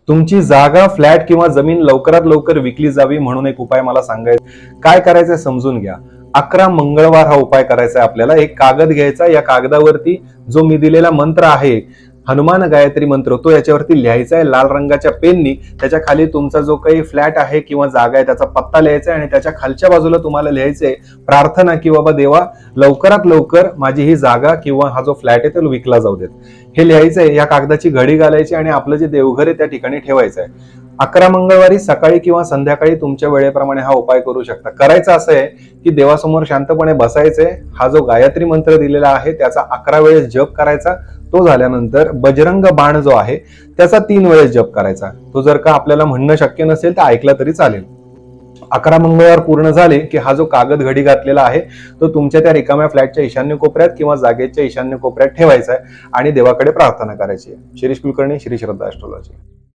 तुमची जागा, फ्लॅट किंवा जमीन लवकरात लवकर विकली जावी म्हणून एक उपाय मला सांगायचा. काय करायचंय समजून घ्या. 11 मंगळवार हा उपाय करायचा आहे आपल्याला. एक कागद घ्यायचा, या कागदावरती जो मी दिलेला मंत्र आहे, हनुमान गायत्री मंत्र, तो याच्यावरती लिहायचा आहे लाल रंगाच्या पेननी. त्याच्या खाली तुमचा जो काही फ्लॅट आहे किंवा जागा आहे त्याचा पत्ता लिहायचा आहे आणि त्याच्या खालच्या बाजूला तुम्हाला लिहायचंय प्रार्थना की बाबा देवा, लवकरात लवकर माझी ही जागा किंवा हा जो फ्लॅट आहे तो विकला जाऊ देत. हे लिहायचंय, या कागदाची घडी घालायची आणि आपलं जे देवघर आहे त्या ठिकाणी ठेवायचं आहे. 11 मंगळवारी सकाळी किंवा संध्याकाळी तुमच्या वेळेप्रमाणे हा उपाय करू शकता. करायचं असं आहे की देवासमोर शांतपणे बसायचंय, हा जो गायत्री मंत्र दिलेला आहे त्याचा 11 वेळेस जप करायचा. तो झाल्यानंतर बजरंग बाण जो आहे त्याचा 3 वेळेस जप करायचा. तो जर का आपल्याला म्हणणं शक्य नसेल तर ऐकला तरी चालेल. 11 मंगळवार पूर्ण झाले की हा जो कागद घडी घातलेला आहे तो तुमच्या त्या रिकाम्या फ्लॅटच्या ईशान्य कोपऱ्यात किंवा जागेच्या ईशान्य कोपऱ्यात ठेवायचा आहे आणि देवाकडे प्रार्थना करायची आहे. शिरीष कुलकर्णी, श्री श्रद्धा ॲस्ट्रोलॉजी.